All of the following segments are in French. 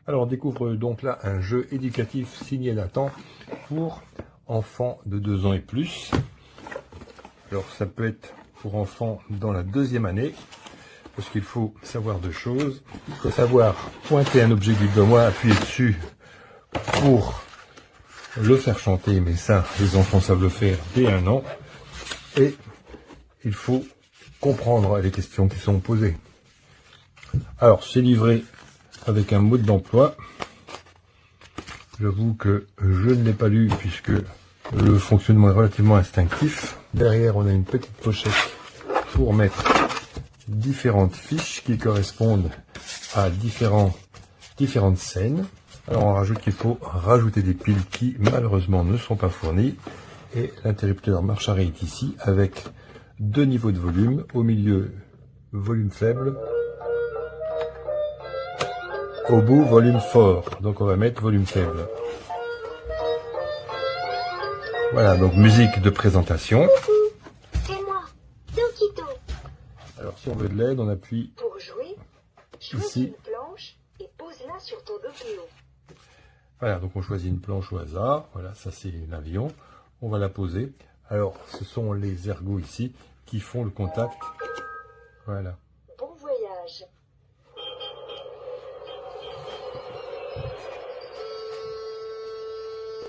Alors on découvre donc là un jeu éducatif signé Nathan pour enfants de 2 ans et plus. Alors ça peut être pour enfants dans la 2e année, parce qu'il faut savoir 2 choses. Il faut savoir pointer un objet du doigt, appuyer dessus pour le faire chanter, mais ça les enfants savent le faire dès 1 an. Et il faut comprendre les questions qui sont posées. Alors c'est livré avec un mode d'emploi. J'avoue que je ne l'ai pas lu puisque le fonctionnement est relativement instinctif. Derrière, on a une petite pochette pour mettre différentes fiches qui correspondent à différentes scènes. Alors on rajoute qu'il faut rajouter des piles qui malheureusement ne sont pas fournies. Et l'interrupteur marche arrêt est ici avec 2 niveaux de volume. Au milieu, volume faible. Au bout, volume fort. Donc on va mettre volume faible. Voilà, donc musique de présentation. C'est moi, Dokito. Alors si on veut de l'aide, on appuie Pour jouer, choisis ici. une planche et pose-la sur ton Dokeo. Voilà, donc on choisit une planche au hasard. Voilà, ça c'est l'avion. On va la poser. Alors, ce sont les ergots ici qui font le contact. Voilà. Bon voyage.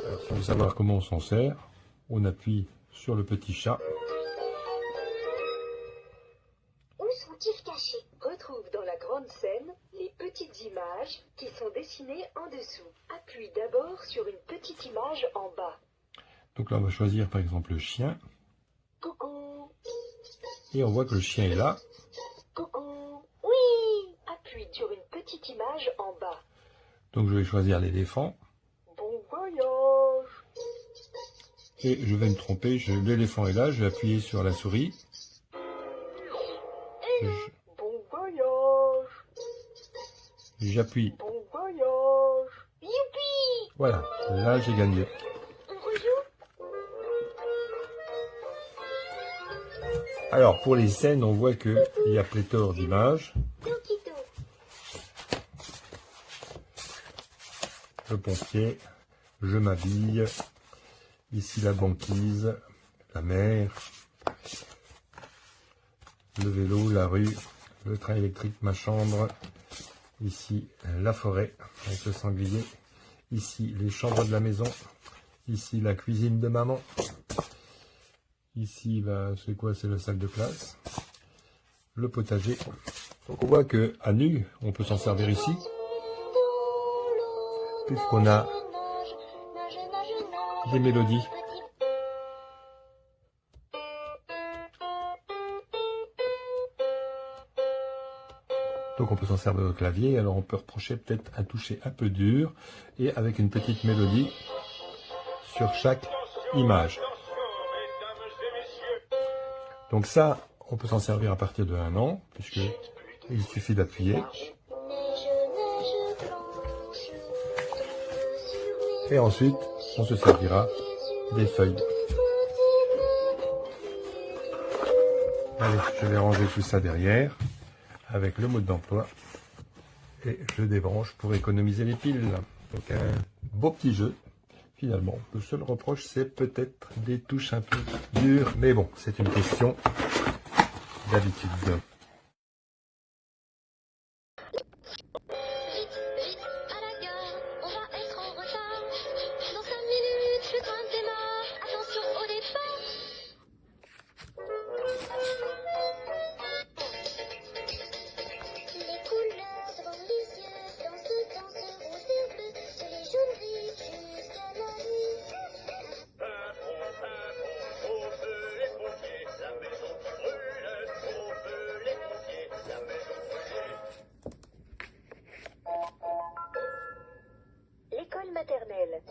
Alors, si on veut savoir comment on s'en sert, on appuie sur le petit chat. Où sont-ils cachés? Retrouve dans la grande scène les petites images qui sont dessinées en dessous. Appuie d'abord sur une petite image en bas. Donc là, on va choisir par exemple le chien. Coucou. Et on voit que le chien est là. Coucou. Oui. Appuie sur une petite image en bas. Donc je vais choisir l'éléphant. Bon voyage. Et je vais me tromper, l'éléphant est là, je vais appuyer sur la souris. Bon voyage. J'appuie. Bon voyage. Youpi. Voilà, là j'ai gagné. On rejoue? Alors pour les scènes, on voit qu'il y a pléthore d'images. Dokito. Le pompier, je m'habille. Ici la banquise, la mer, le vélo, la rue, le train électrique, ma chambre. Ici la forêt avec le sanglier. Ici les chambres de la maison. Ici la cuisine de maman. Ici, bah, c'est quoi? C'est la salle de classe. Le potager. Donc on voit que à nu, on peut s'en servir ici. Puisqu'on a des mélodies. Donc on peut s'en servir au clavier. Alors on peut reprocher peut-être un toucher un peu dur et avec une petite mélodie sur chaque image. Donc ça, on peut s'en servir à partir de 1 an, puisque il suffit d'appuyer. Et ensuite, on se servira des feuilles. Allez, je vais ranger tout ça derrière, avec le mode d'emploi. Et je débranche pour économiser les piles. Donc un beau petit jeu. Finalement, le seul reproche, c'est peut-être des touches un peu dures. Mais bon, c'est une question d'habitude. L'école maternelle.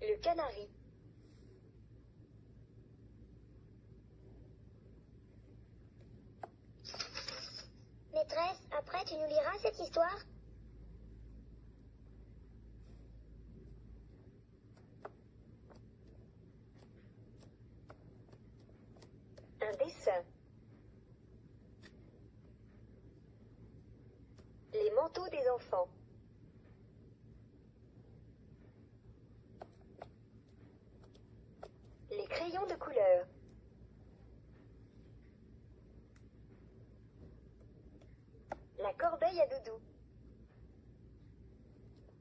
Le canari. Maîtresse, après tu nous liras cette histoire? dessins. Les manteaux des enfants. Les crayons de couleur. La corbeille à doudou.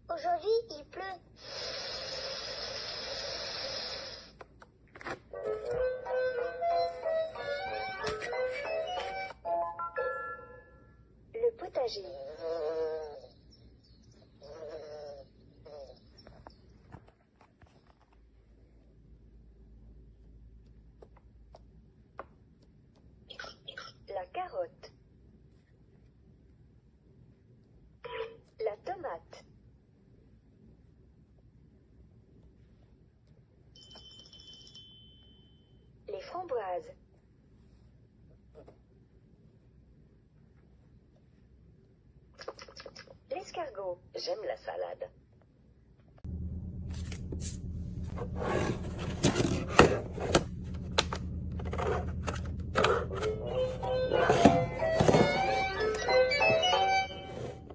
Aujourd'hui, il pleut. Le potager. La carotte. La tomate. Les framboises. L'escargot. J'aime la salade.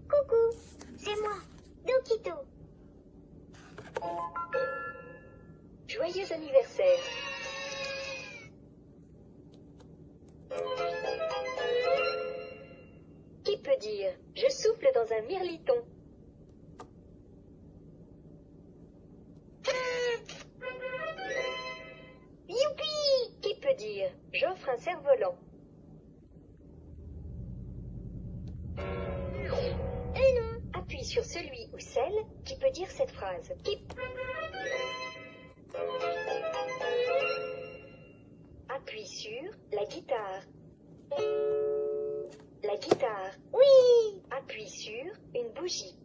Coucou, c'est moi, Dokito. Joyeux anniversaire. Qui peut dire « Je souffle dans un mirliton » Youpi! Qui peut dire « J'offre un cerf-volant » Non. Appuie sur celui ou celle qui peut dire cette phrase. Qui... Appuie sur la guitare. La guitare. Oui. Appuie sur une bougie.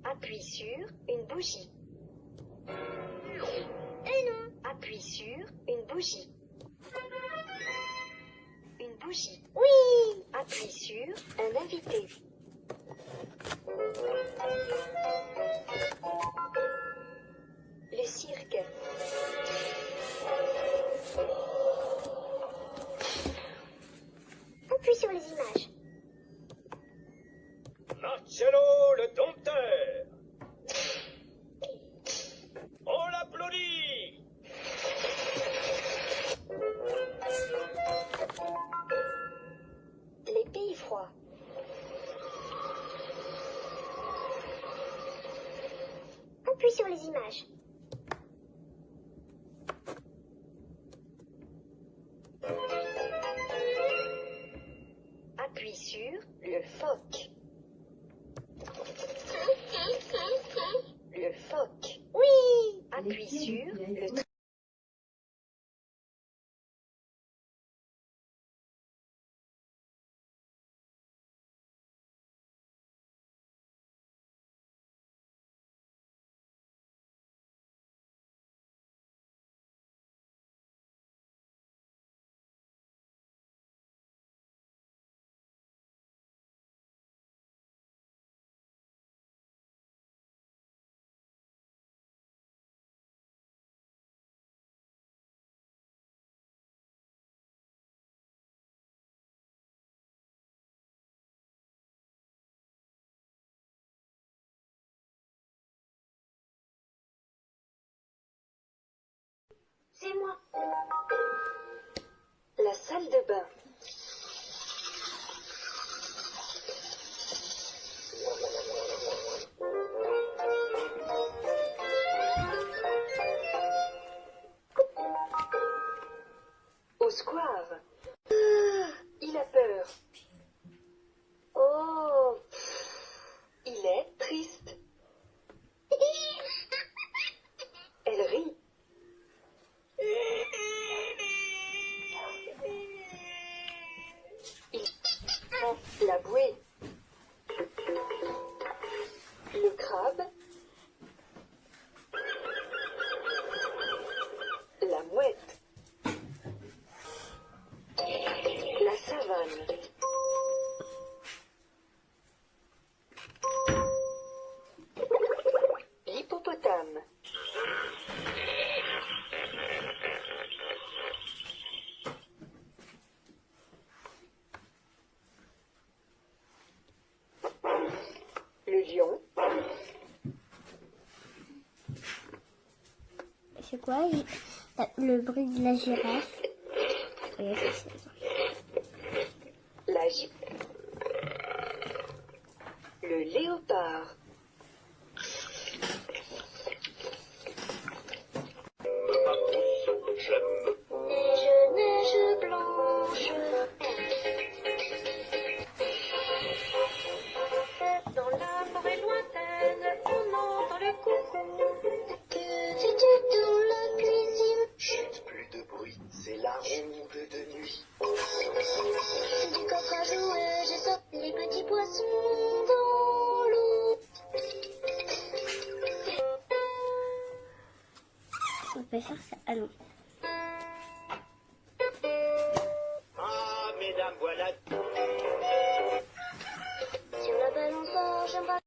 Appuie sur une bougie. Non. Appuie sur une bougie. Une bougie. Oui. Appuie sur un invité. Le cirque. Appuie sur les images. Marcello le dompteur. On l'applaudit. Les pays froids. Appuie sur les images. Appuie sur le phoque. Le phoque. Oui. Appuie sur le C'est moi. La salle de bain. Au square. Il a peur. Oh, il est triste. Elle rit. La bouée. Le crabe. La mouette. La savane. quoi? Le bruit de la girafe. Oui, c'est ça. La gi- Le léopard. Neige, neige blanche. Dans la forêt lointaine, on entend le coucou. Que fais-tu dans la cuisine? Chut, plus de bruit, c'est la ronde de nuit. Du coffre à jouer, je saute les petits poissons dans l'eau. On peut faire ça. Ah non. Ah, mesdames, voilà